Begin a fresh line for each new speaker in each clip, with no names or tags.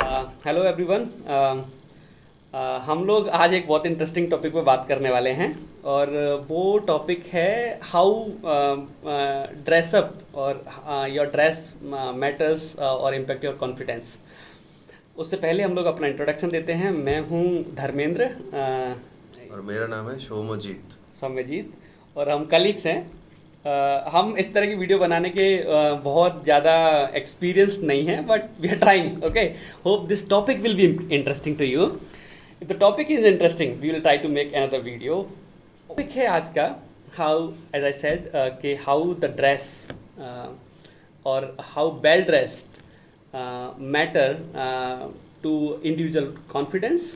Hello everyone. हम लोग आज एक बहुत इंटरेस्टिंग टॉपिक पे बात करने वाले हैं और वो टॉपिक है हाउ ड्रेसअप और योर ड्रेस मैटर्स और इम्पेक्ट योर कॉन्फिडेंस। उससे पहले हम लोग अपना इंट्रोडक्शन देते हैं। मैं हूँ धर्मेंद्र
और मेरा नाम है शोमजीत।
सौम्यजीत और हम कलीग्स हैं। हम इस तरह की वीडियो बनाने के बहुत ज़्यादा एक्सपीरियंस्ड नहीं हैं, but we are trying. Okay, hope this topic will be interesting to you. If the topic is interesting we will try to make another video. Topic है आज का हाउ, एज आई सेड, कि how the dress और how well dressed matter to individual confidence,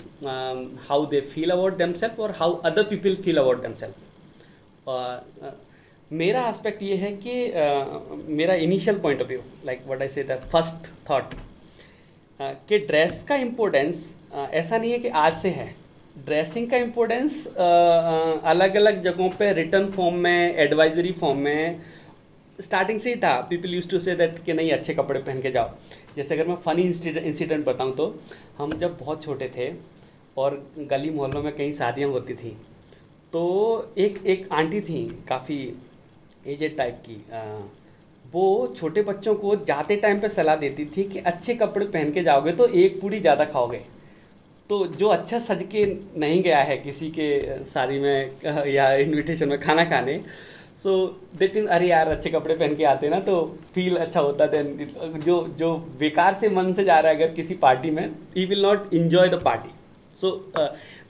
how they feel about themselves और how other people feel about themselves। मेरा aspect ये है कि मेरा initial point of view, like what I से the first thought, कि dress का इम्पोर्टेंस ऐसा नहीं है कि आज से है। ड्रेसिंग का इम्पोर्टेंस अलग अलग जगहों पे रिटर्न फॉर्म में, एडवाइजरी फॉर्म में स्टार्टिंग से ही था। People use to say that कि नहीं, अच्छे कपड़े पहन के जाओ। जैसे अगर मैं फ़नी इंसिडेंट बताऊं तो हम जब बहुत छोटे थे और गली मोहल्लों में कहीं शादियां होती थी तो एक आंटी थी काफ़ी एजेड टाइप की, वो छोटे बच्चों को जाते टाइम पे सलाह देती थी कि अच्छे कपड़े पहन के जाओगे तो एक पूड़ी ज़्यादा खाओगे। तो जो अच्छा सज के नहीं गया है किसी के शादी में या इनविटेशन में खाना खाने, सो देती अरे यार अच्छे कपड़े पहन के आते ना तो फील अच्छा होता था। जो बेकार से मन से जा रहा है अगर किसी पार्टी में, he will not enjoy the party. So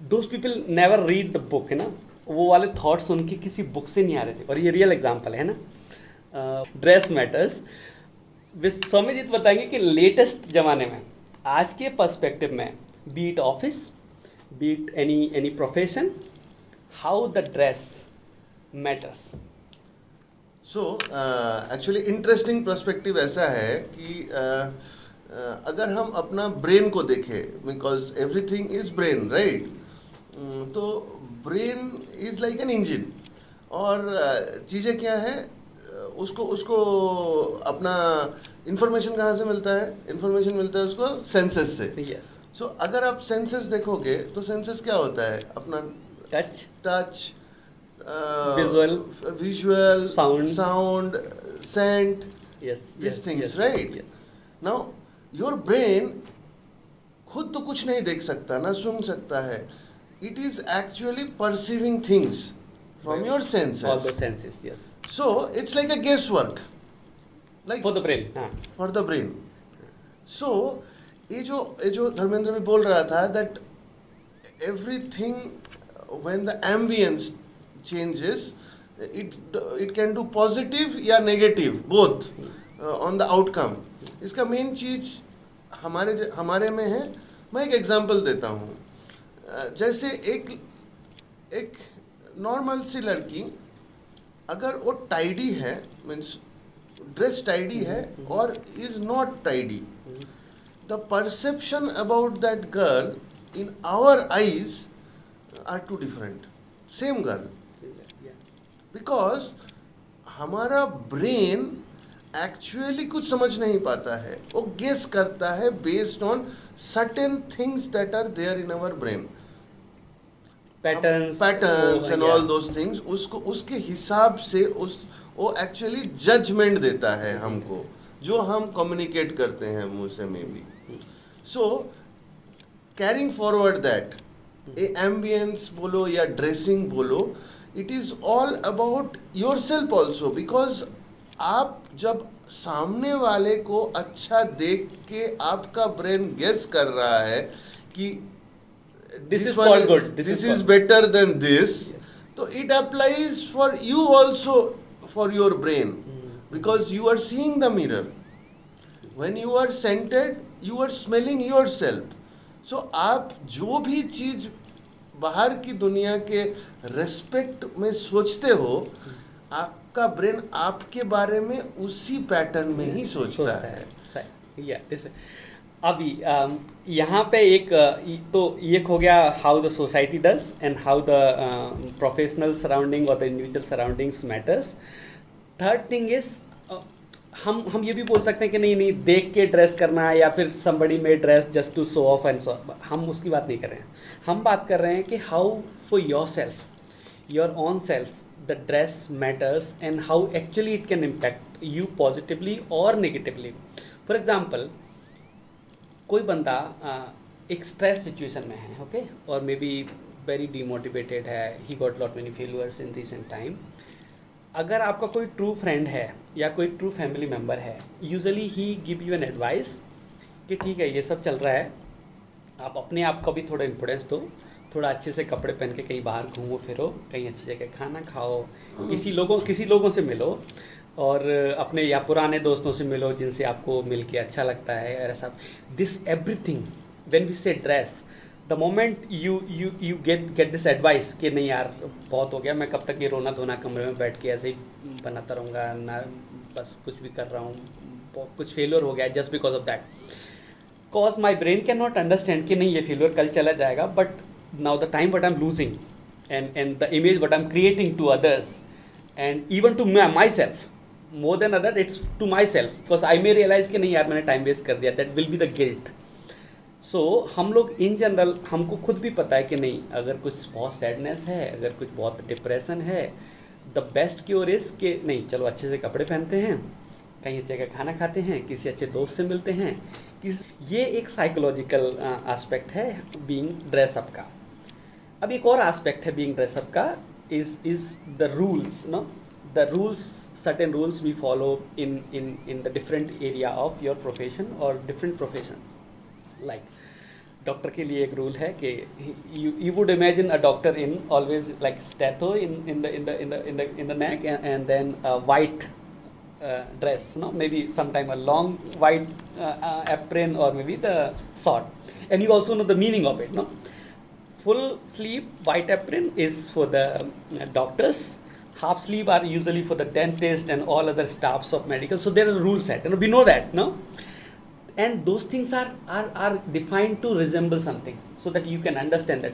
those people never read the book, है ना। वो वाले थॉट्स उनके किसी बुक से नहीं आ रहे थे और ये रियल एग्जाम्पल है ना। ड्रेस मैटर्स सौम्यजीत बताएंगे कि लेटेस्ट ज़माने में, आज के पर्सपेक्टिव में, beat office, beat any profession, how the dress matters.
So actually interesting perspective ऐसा है कि अगर हम अपना ब्रेन को देखें, because everything is brain, right. तो brain is like an engine और चीज़ें क्या है, उसको उसको अपना इंफॉर्मेशन कहाँ से मिलता है? इंफॉर्मेशन मिलता है उसको सेंसेस से।
यस।
सो अगर आप सेंसेस देखोगे तो सेंसेस क्या होता है? अपना touch, visual, sound, scent, these things, right? Now your brain खुद तो कुछ नहीं देख सकता ना सुन सकता है. It is actually perceiving things from your senses.
All the senses, yes.
So it's like a guesswork, like
for the brain.
For the brain. So ये जो धर्मेंद्र भी बोल रहा था that everything when the ambience changes, it can do positive या negative both on the outcome. इसका main चीज हमारे में है. मैं एक एग्जांपल देता हूँ. जैसे एक नॉर्मल सी लड़की अगर वो टाइडी है, मीन्स ड्रेस टाइडी है और is not tidy, the perception about that girl in our eyes are too different. Same girl, because हमारा ब्रेन एक्चुअली कुछ समझ नहीं पाता है, वो गेस करता है based on certain things that are there in our brain, patterns and all those things. उसको उसके हिसाब से वो एक्चुअली जजमेंट देता है हमको, जो हम कम्युनिकेट करते हैं मुंह से में भी. सो कैरिंग फॉरवर्ड दैट, एम्बियंस बोलो या ड्रेसिंग बोलो, it is all about your self also. Because आप जब सामने वाले को अच्छा देख के आपका ब्रेन गेस कर रहा है कि
this is called good,
this is better than this, so it applies for you also, for your brain, because you are seeing the mirror. When you are scented, you are smelling yourself. So आप जो भी चीज बाहर की दुनिया के respect में सोचते हो, आपका ब्रेन आपके बारे में उसी पैटर्न में ही सोचता है.
अभी यहाँ पे एक तो ये हो गया how the society does and how the professional surrounding और the individual surroundings matters. Third thing is हम ये भी बोल सकते हैं कि नहीं नहीं देख के ड्रेस करना है, या फिर somebody may dress just to show off and so, हम उसकी बात नहीं कर रहे हैं. हम बात कर रहे हैं कि how for yourself, your own self, the dress matters and how actually it can impact you positively or negatively. For example, कोई बंदा एक स्ट्रेस सिचुएशन में है, ओके, और मे बी वेरी डीमोटिवेटेड है, he got lot many failures in recent time. अगर आपका कोई ट्रू फ्रेंड है या कोई ट्रू फैमिली मेम्बर है, usually he give you an advice कि ठीक है ये सब चल रहा है, आप अपने आप को भी थोड़ा इम्पोर्टेंस दो, थोड़ा अच्छे से कपड़े पहन के कहीं बाहर घूमो फिरो, कहीं अच्छी जगह खाना खाओ, किसी लोगों से मिलो, और अपने या पुराने दोस्तों से मिलो जिनसे आपको मिल के अच्छा लगता है. और ऐसा दिस एवरीथिंग व्हेन वी से dress, the moment you get this advice कि नहीं यार बहुत हो गया, मैं कब तक ये रोना धोना कमरे में बैठ के ऐसे ही बनाता रहूँगा ना, बस कुछ भी कर रहा हूँ, कुछ फेलियर हो गया just because of that. Cause my brain can not understand कि नहीं ये फेलियर कल चला जाएगा, but now the time what I am losing and the image what I'm creating to others and even to myself, more than other it's to myself, because I may realize कि नहीं यार मैंने time waste कर दिया, that will be the guilt. So हम लोग in general, हमको खुद भी पता है कि नहीं अगर कुछ बहुत सैडनेस है, अगर कुछ बहुत डिप्रेशन है, द बेस्ट क्योर इज़ कि नहीं चलो अच्छे से कपड़े पहनते हैं, कहीं अच्छी जगह खाना खाते हैं, किसी अच्छे दोस्त से मिलते हैं. ये एक साइकोलॉजिकल एस्पेक्ट है बीइंग ड्रेसअप का. अब एक और एस्पेक्ट है बीइंग ड्रेसअप का, is the rules, no, the rules, certain rules we follow in the different area of your profession और डिफरेंट प्रोफेशन. लाइक डॉक्टर के लिए एक रूल है कि you would imagine a doctor in always like stethoscope in the neck and then a white dress, no, maybe sometime a long white apron or maybe the short, and you also know the meaning of it, no. Full sleeve white apron is for the doctors, half sleeve are usually for the dentist and all other staffs of medical. So there is a rule set, and we know that, no. And those things are defined to resemble something, so that you can understand that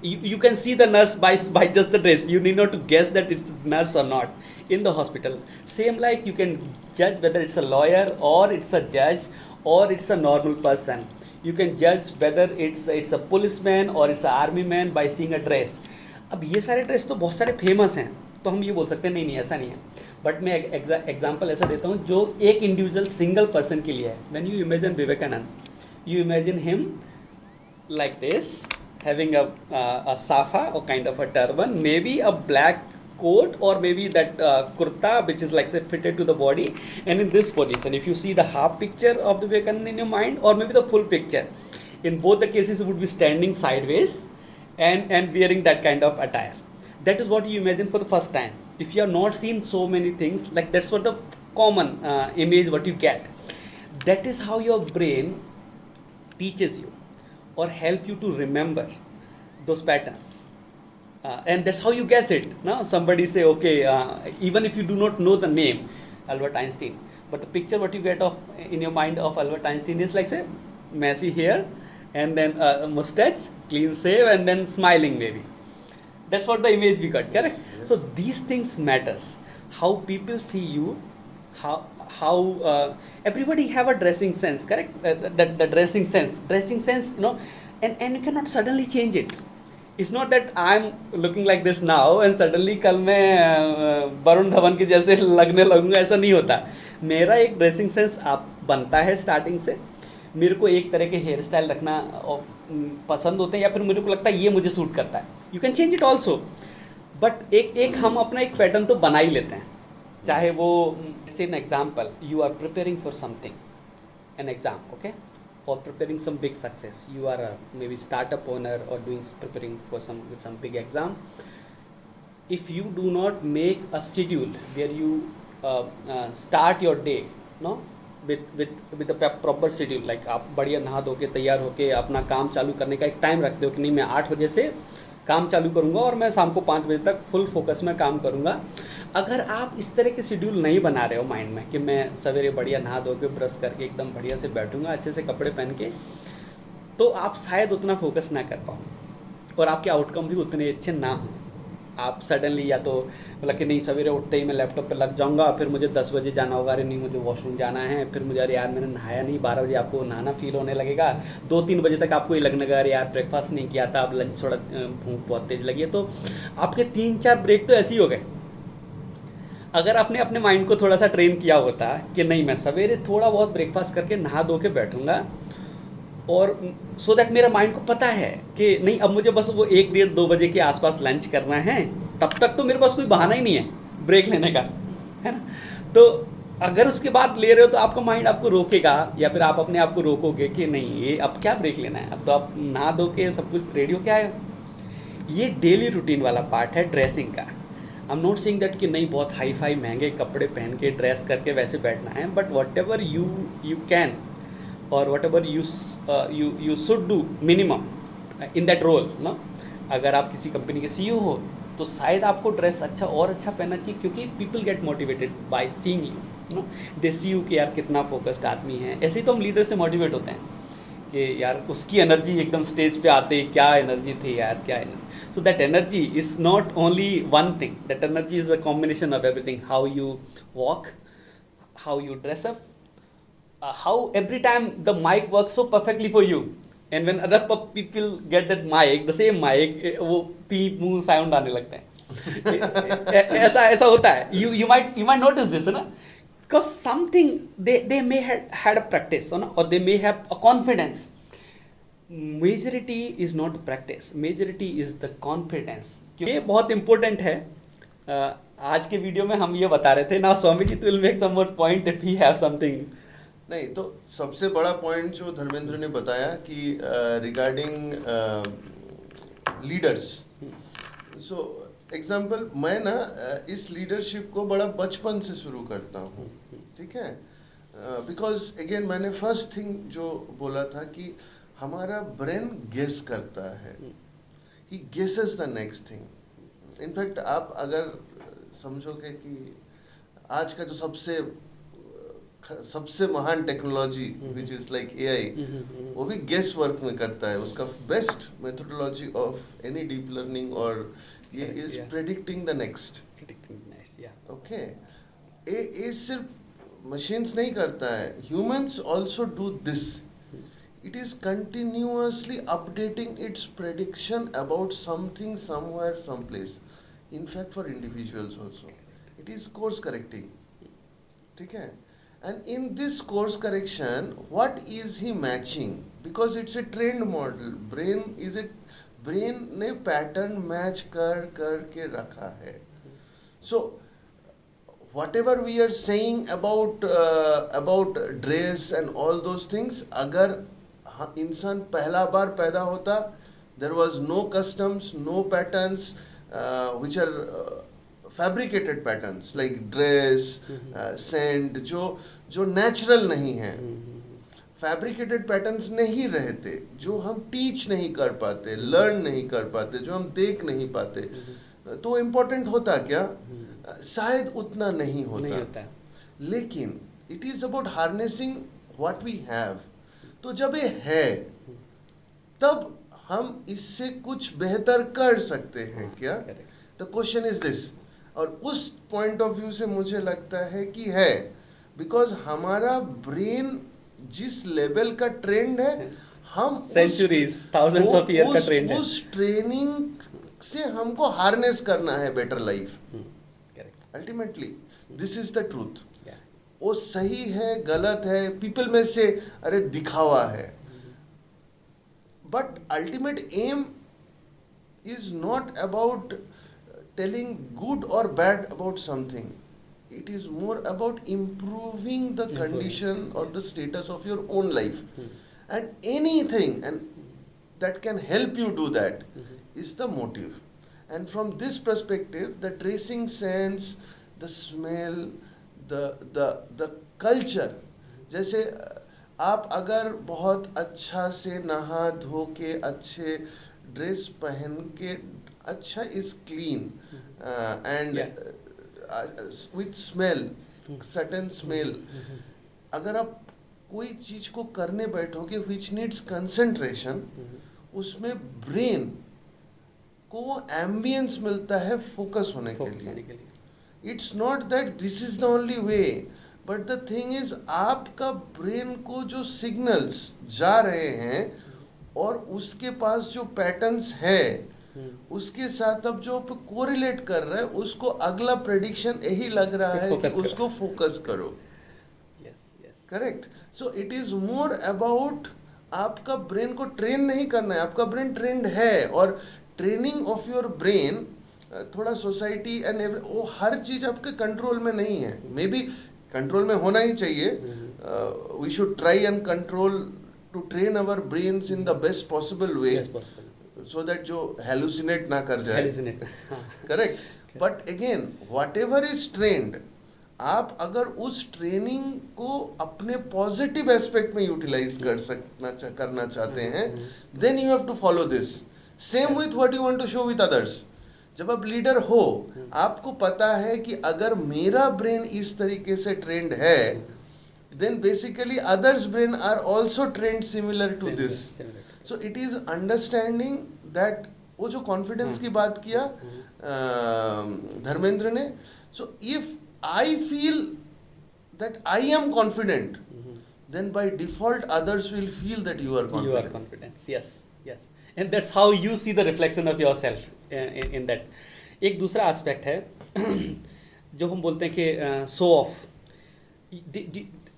you can see the nurse by just the dress. You need not to guess that it's a nurse or not in the hospital. Same like you can judge whether it's a lawyer or it's a judge or it's a normal person. You can judge whether it's a policeman or it's an army man by seeing a dress. अब ये सारे dress तो बहुत सारे famous हैं, तो हम ये बोल सकते हैं नहीं नहीं ऐसा नहीं है. बट मैं एग्जाम्पल ऐसा देता हूँ जो एक इंडिविजुअल सिंगल पर्सन के लिए है. When you imagine Vivekananda, you imagine him like this, having a साफा और kind of a turban, maybe a black coat or maybe that kurta which is like say fitted to the body, and in this position if you see the half picture of the Vivekananda in your mind or maybe the full picture, in both the cases it would be standing sideways and wearing that kind of attire. That is what you imagine for the first time. If you have not seen so many things, like that's what the common image what you get. That is how your brain teaches you or help you to remember those patterns. And that's how you guess it. No? Somebody say, okay, even if you do not know the name, Albert Einstein, but the picture what you get of in your mind of Albert Einstein is like say messy hair and then a mustache, clean shave, and then smiling maybe. That's what the image we got, correct?
Yes.
So these things matters. How people see you, how everybody have a dressing sense, correct? The dressing sense, you know, and you cannot suddenly change it. It's not that I'm looking like this now and suddenly कल मैं वरुण धवन के जैसे लगने लगूंगा, ऐसा नहीं होता. मेरा एक ड्रेसिंग सेंस आप बनता है स्टार्टिंग से. मेरे को एक तरह के हेयर स्टाइल रखना पसंद होते हैं, या फिर मेरे को लगता है ये मुझे सूट करता है. You can change it also, but एक हम अपना एक पैटर्न तो बना ही लेते हैं. चाहे वो say an example, you are preparing for something, an exam, okay, or preparing some big success. You are a maybe startup owner or preparing for some big exam. If you do not make a schedule where you start your day, no, with the proper schedule, like आप बढ़िया नहा धो के तैयार होके अपना काम चालू करने का एक टाइम रखते हो कि नहीं मैं 8 बजे से काम चालू करूँगा और मैं शाम को 5 बजे तक फुल फोकस में काम करूँगा. अगर आप इस तरह के शेड्यूल नहीं बना रहे हो माइंड में कि मैं सवेरे बढ़िया नहा धो के ब्रश करके एकदम बढ़िया से बैठूंगा अच्छे से कपड़े पहन के, तो आप शायद उतना फोकस ना कर पाओ और आपके आउटकम भी उतने अच्छे ना हो. आप सडनली या तो मतलब कि नहीं सवेरे उठते ही मैं लैपटॉप पे लग जाऊंगा, फिर मुझे 10 बजे जाना होगा, अरे नहीं मुझे वॉशरूम जाना है, फिर मुझे अरे यार मैंने नहाया नहीं, 12 बजे आपको नहाना फील होने लगेगा, 2-3 बजे तक आपको ये लगने लगा अरे यार ब्रेकफास्ट नहीं किया था, अब लंच थोड़ा भूख बहुत तेज लगी है। तो आपके 3-4 ब्रेक तो ऐसे ही हो गए। अगर आपने अपने माइंड को थोड़ा सा ट्रेन किया होता कि नहीं मैं सवेरे थोड़ा बहुत ब्रेकफास्ट करके नहा धो के बैठूंगा, और सो दैट मेरा माइंड को पता है कि नहीं अब मुझे बस वो 1-1:30-2 बजे के आसपास लंच करना है, तब तक तो मेरे पास कोई बहाना ही नहीं है ब्रेक लेने का, है ना। तो अगर उसके बाद ले रहे हो तो आपका माइंड आपको रोकेगा, या फिर आप अपने आप को रोकोगे कि नहीं ये अब क्या ब्रेक लेना है, अब तो आप नहा धो के सब कुछ रेडी हो क्या है। ये डेली रूटीन वाला पार्ट है ड्रेसिंग का। I am not saying that कि नहीं बहुत हाई फाई महंगे कपड़े पहन के ड्रेस करके वैसे बैठना है, but whatever you can और whatever you should do minimum in that role ना। अगर आप किसी कंपनी के सीईओ हो तो शायद आपको ड्रेस अच्छा और अच्छा पहनना चाहिए, क्योंकि people get motivated by seeing you know, they see you कि यार कितना फोकस्ड आदमी है। ऐसे ही तो हम लीडर से मोटिवेट होते हैं कि यार उसकी एनर्जी एकदम स्टेज पे आते ही क्या एनर्जी थी यार, क्या energy. So that energy is not only one thing. That energy is a combination of everything. How you walk, how you dress up, how every time the mic works so perfectly for you. And when other people get that mic, the same mic, वो P मुँह sound आने लगता है। ऐसा ऐसा होता है। You might notice this, है ना? Because something they may had a practice, है ना? Or they may have a confidence. Majority is not practice, majority is the confidence. ये बहुत इंपॉर्टेंट है। आज के वीडियो में हम ये बता रहे थे ना, Swami ji will make some more point if he have something.
नहीं तो सबसे बड़ा पॉइंट जो धर्मेंद्र ने बताया कि रिगार्डिंग लीडर्स, सो एग्जाम्पल मैं ना इस लीडरशिप को बड़ा बचपन से शुरू करता हूँ, ठीक है। बिकॉज अगेन मैंने फर्स्ट थिंग जो बोला था कि हमारा ब्रेन गेस करता है, he guesses the next thing. In fact आप अगर समझोगे कि आज का जो सबसे महान technology which is like AI, वो भी गेस वर्क में करता है। उसका best methodology of any deep learning और ये is predicting the next. Okay, ये सिर्फ मशीन्स नहीं करता है, humans also do this. It is continuously updating its prediction about something, somewhere, someplace. In fact, for individuals also, it is course correcting. ठीक है? And in this course correction, what is he matching? Because it's a trained model. Brain ने pattern match कर के रखा है. So whatever we are saying about dress and all those things, अगर इंसान पहला बार पैदा होता, there was no customs, no patterns which are fabricated patterns like dress, scent, जो natural नहीं है, fabricated patterns नहीं रहते, जो हम teach नहीं कर पाते, learn नहीं कर पाते, जो हम देख नहीं पाते, तो important होता क्या? शायद उतना नहीं होता। लेकिन it is about harnessing what we have। तो जब ये है तब हम इससे कुछ बेहतर कर सकते हैं क्या? The question is this. और उस पॉइंट ऑफ व्यू से मुझे लगता है कि है, बिकॉज हमारा ब्रेन जिस लेवल का ट्रेंड है, हम
सेंचुरीज थाउजेंड्स ऑफ ईयर का ट्रेंड है,
उस ट्रेनिंग से हमको हार्नेस करना है better life. Ultimately this is the truth. वो सही है गलत है, पीपल में से अरे दिखावा है, but ultimate aim is not about telling good और bad about something, it is more about improving the condition और the status of your own life, and anything and that can help you do that is the motive. And from this perspective the dressing sense, the smell, the culture, जैसे आप अगर बहुत अच्छा से नहा धो के अच्छे ड्रेस पहन के, अच्छा is clean and with smell, certain smell, अगर आप कोई चीज को करने बैठोगे विच नीड्स कंसंट्रेशन, उसमें ब्रेन को एम्बियंस मिलता है फोकस होने के
फोकस
लिए.
होने के लिए.
It's not that this is the only way, but the thing is आपका ब्रेन को जो सिग्नल्स जा रहे हैं और उसके पास जो पैटर्न्स है उसके साथ अब जो कोरिलेट कर रहा है उसको अगला प्रेडिक्शन यही लग रहा है कि उसको फोकस करो.
Yes yes.
Correct. So it is more about आपका ब्रेन को ट्रेन नहीं करना है. आपका ब्रेन ट्रेंड है और ट्रेनिंग ऑफ योर ब्रेन थोड़ा सोसाइटी एंड वो हर चीज आपके कंट्रोल में नहीं है. मे बी कंट्रोल में होना ही चाहिए. We should try and control to train our brains in the best possible way so that जो हेलुसिनेट ना कर जाए. Correct. But again whatever is trained, आप अगर उस ट्रेनिंग को अपने पॉजिटिव एस्पेक्ट में यूटिलाइज करना चाहते हैं, then you have to follow this. Same with what you want to show with others. जब आप लीडर हो, आपको पता है कि अगर मेरा ब्रेन इस तरीके से ट्रेंड है, then basically others brain are also trained similar to this. So it is understanding that. वो जो कॉन्फिडेंस की बात किया धर्मेंद्र ने, so if I feel that I am confident, then by default others will feel that you are confident.
You are confident. Yes, yes. And that's how you see the reflection of yourself in that. एक दूसरा aspect है जो हम बोलते हैं कि show off.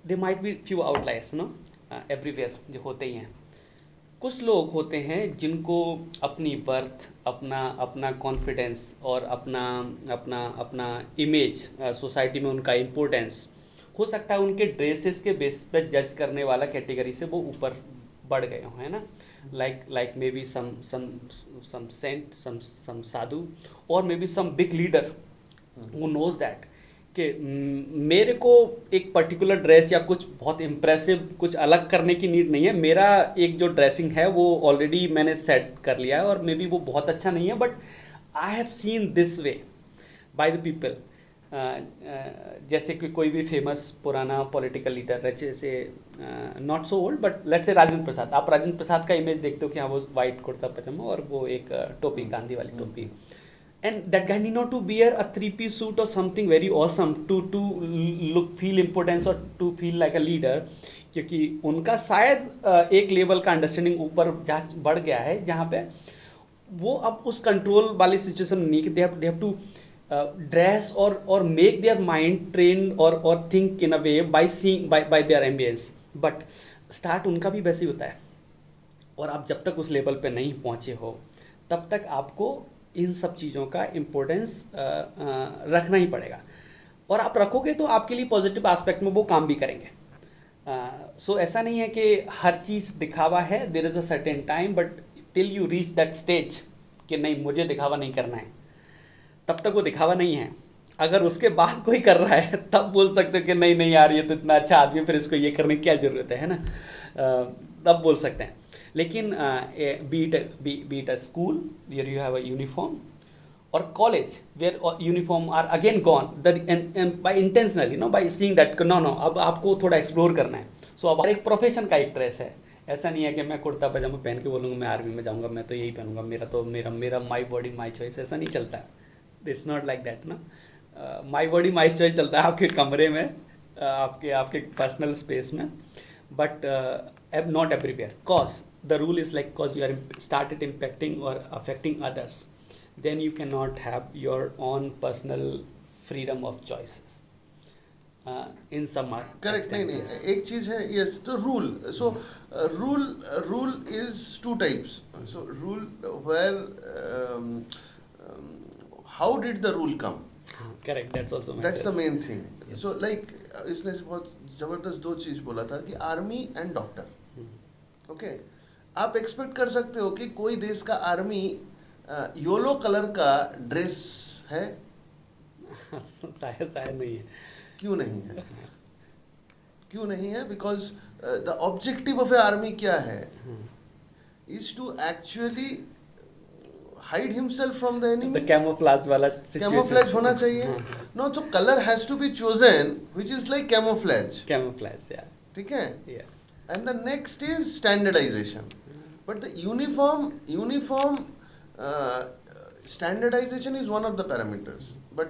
There might be few outliers, no? Everywhere जो होते ही हैं. कुछ लोग होते हैं जिनको अपनी बर्थ, अपना कॉन्फिडेंस और अपना इमेज, सोसाइटी में उनका इम्पोर्टेंस, हो सकता है उनके ड्रेसेस के बेस पर जज करने वाला कैटेगरी से वो ऊपर बढ़ गए हों, है ना. Like maybe some saint, some sadhu, और maybe some big leader who knows that कि मेरे को एक पर्टिकुलर ड्रेस या कुछ बहुत इम्प्रेसिव कुछ अलग करने की नीड नहीं है. मेरा एक जो ड्रेसिंग है वो ऑलरेडी मैंने सेट कर लिया है और मे बी वो बहुत अच्छा नहीं है, but I have seen this way by the people. जैसे कि कोई भी फेमस पुराना पॉलिटिकल लीडर है, जैसे not so old but let's say Rajendra Prasad. आप राजेंद्र प्रसाद का इमेज देखते हो कि हाँ वो वाइट कुर्ता पजामा और वो एक टोपी, गांधी वाली टोपी. And that guy need not to wear a three-piece suit or something very awesome to feel importance or to feel like a leader, क्योंकि उनका शायद एक लेवल का अंडरस्टैंडिंग ऊपर बढ़ गया है जहाँ पे वो अब उस कंट्रोल वाली सिचुएशन नहीं कि they have to dress or make their mind trained or think in a way by seeing by their ambience. But start उनका भी वैसे ही होता है, और आप जब तक उस लेवल पे नहीं पहुँचे हो तब तक आपको इन सब चीज़ों का इम्पोर्टेंस रखना ही पड़ेगा. और आप रखोगे तो आपके लिए पॉजिटिव एस्पेक्ट में वो काम भी करेंगे. सो ऐसा नहीं है कि हर चीज़ दिखावा है. There is a certain time, but till you reach that stage कि नहीं मुझे दिखावा नहीं करना है, तब तक वो दिखावा नहीं है. अगर उसके बाद कोई कर रहा है तब बोल सकते हो कि नहीं यार ये तो इतना अच्छा आदमी, फिर इसको ये करने की क्या ज़रूरत है ना. तब बोल सकते हैं. लेकिन be it a school where you have a uniform or college where uniform are again gone, and by intentionally, by seeing that no अब आपको थोड़ा एक्सप्लोर करना है. सो अब एक प्रोफेशन का एक ड्रेस है. ऐसा नहीं है कि मैं कुर्ता पजामा पहन के बोलूँगा मैं आर्मी में जाऊँगा, मैं तो यही पहनूंगा, मेरा माई बॉडी माई चॉइस. ऐसा नहीं चलता है. इट्स नॉट लाइक दैट ना. माई बॉडी माई चॉइस चलता है आपके कमरे में, आपके पर्सनल स्पेस में, but not everywhere. Cause the rule is like, cause you are started impacting or affecting others, then you cannot have your own personal freedom of choices. In some
correct. नहीं एक चीज है. yes, the rule. So rule is two types. So rule where how did the rule come?
Correct. That's also
that's the main thing. Yes. So like इसने बहुत जबरदस्त दो चीज बोला था कि आर्मी एंड डॉक्टर. ओके, आप एक्सपेक्ट कर सकते हो कि कोई देश का आर्मी येलो कलर का ड्रेस है?
शायद नहीं है.
क्यों नहीं है? क्यों नहीं है? Because the objective of a army क्या है? Is to actually hide himself from the enemy.
The camouflage वाला
कैमोफ्लेज होना चाहिए. नो, तो colour has to be chosen which is like camouflage.
या
ठीक है. And the next is standardization. But the uniform standardization is one of the parameters, but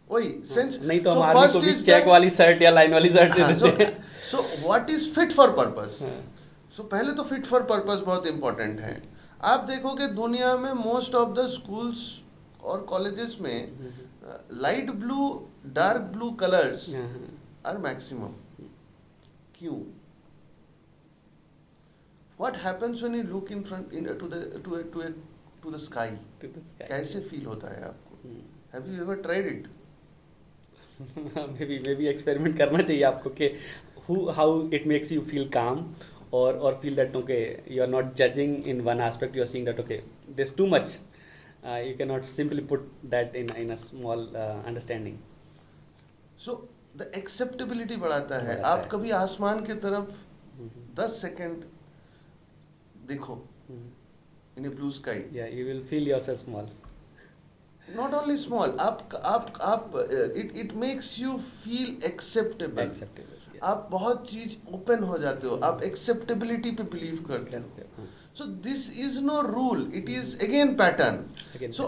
वही sense
नहीं तो हम आर्मी को भी चेक वाली शर्ट या लाइन वाली शर्ट दे देते हैं।
So what is fit for purpose?
हाँ।
सो पहले तो फिट फॉर पर्पस बहुत इंपॉर्टेंट है। आप देखोगे दुनिया में मोस्ट ऑफ द स्कूल्स और कॉलेजेस में light blue, dark blue colours are maximum. क्यों? What happens when you look in front to the sky? कैसे फील होता है आपको? Have you ever tried it?
maybe experiment करना चाहिए आपको कि how it makes you feel calm or feel that okay you are not judging in one aspect, you are seeing that okay there's too much, you cannot simply put that in a small understanding.
So the acceptability बढ़ाता है। आप कभी आसमान की तरफ 10 second देखो in a blue sky,
yeah, you will feel yourself small.
Not only small, it makes you feel acceptable.
Yes.
आप बहुत चीज ओपन हो जाते हो, आप एक्सेप्टेबिलिटी पे बिलीव करते हो। So this is no rule, it is again pattern. सो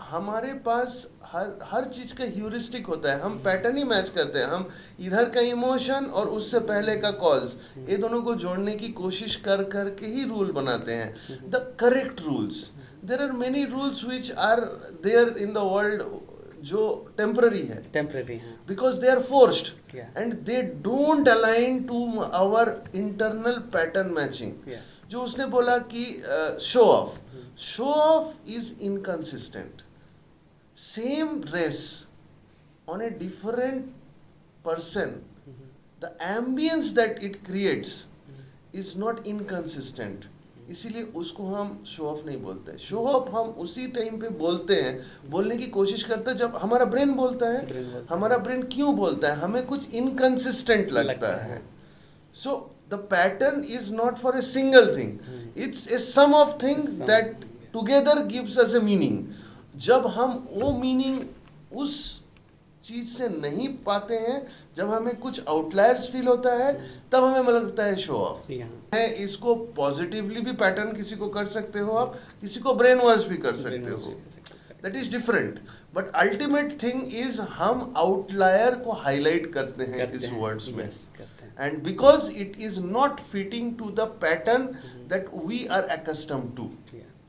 हमारे पास हर चीज का ह्यूरिस्टिक होता है, हम पैटर्न ही मैच करते हैं। हम इधर का इमोशन और उससे पहले का कॉज, ये दोनों को जोड़ने की कोशिश कर करके ही रूल बनाते हैं, the correct rules. There are many rules which are there in the world जो टेम्पररी है, because they are forced and they don't align to our internal pattern matching. जो उसने बोला कि show off is inconsistent. Same dress on a different person, the ambience that it creates is not inconsistent, इसीलिए उसको हम show off नहीं बोलते। Show off हम उसी टाइम पे बोलते हैं, बोलने की कोशिश करते हैं जब हमारा ब्रेन बोलता है। हमारा ब्रेन क्यों बोलता है? हमें कुछ इनकंसिस्टेंट लगता है। So the pattern is not for a single thing, it's a sum of things that together gives us a meaning. जब हम वो मीनिंग उस चीज से नहीं पाते हैं, जब हमें कुछ आउटलायर्स फील होता है, तब हमें लगता है शो ऑफ है। इसको पॉजिटिवली भी पैटर्न किसी को कर सकते हो आप, किसी को ब्रेन वॉश भी कर सकते हो, that is different. But ultimate thing is हम आउटलायर को हाईलाइट करते हैं इस वर्ड्स में, and because it is not fitting to the pattern that we are accustomed to.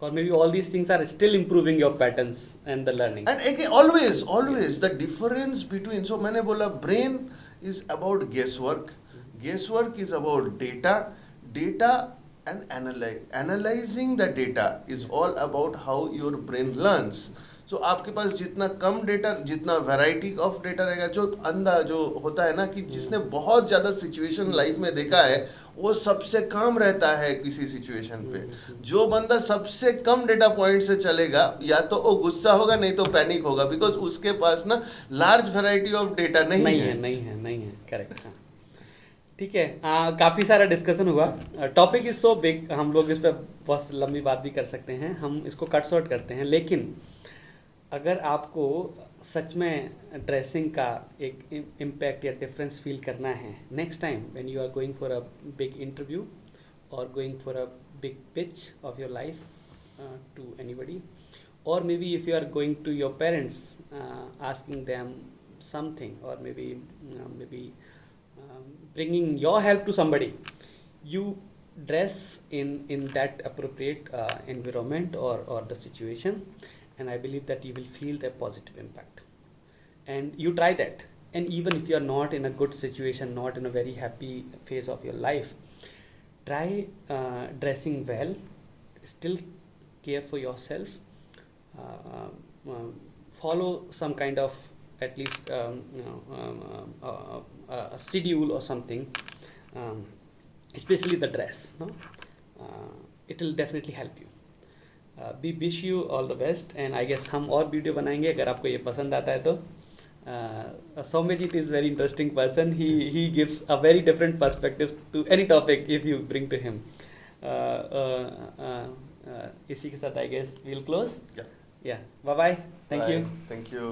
Or maybe all these things are still improving your patterns and the learning.
And again, always the difference between, so मैंने बोला brain is about guesswork is about data and analyzing the data is all about how your brain learns. So आपके पास जितना कम data, जितना variety of data रहेगा, जो अंधा जो होता है ना कि जिसने बहुत ज्यादा सिचुएशन लाइफ में देखा है, वो सबसे कम रहता है किसी सिचुएशन पे। जो बंदा सबसे कम डेटा पॉइंट से चलेगा, या तो वो गुस्सा होगा नहीं तो पैनिक होगा, बिकॉज उसके पास ना लार्ज वैरायटी ऑफ डेटा नहीं है।
करेक्ट। ठीक है, काफ़ी सारा डिस्कशन हुआ। टॉपिक इज सो बिग, हम लोग इस पर बहुत लंबी बात भी कर सकते हैं, हम इसको कट शॉर्ट करते हैं। लेकिन अगर आपको सच में ड्रेसिंग का एक इम्पैक्ट या डिफरेंस फील करना है next time when you are going for a big interview और going for a big pitch of your life to anybody, or maybe if you are going to your parents asking them something, or maybe bringing your help to somebody, you dress in that appropriate environment or the situation, and I believe that you will feel the positive impact. And you try that, and even if you are not in a good situation, not in a very happy phase of your life, try dressing well, still care for yourself, follow some kind of at least a schedule or something, especially the dress, no? It will definitely help you. We wish you all the best, and I guess हम और video बनाएंगे अगर आपको ये पसंद आता है तो। Soumyajit is very interesting person. He gives a very different perspective to any topic if you bring to him. इसी के साथ I guess we'll close.
Yeah.
Yeah. Bye bye. Thank you.
Thank you.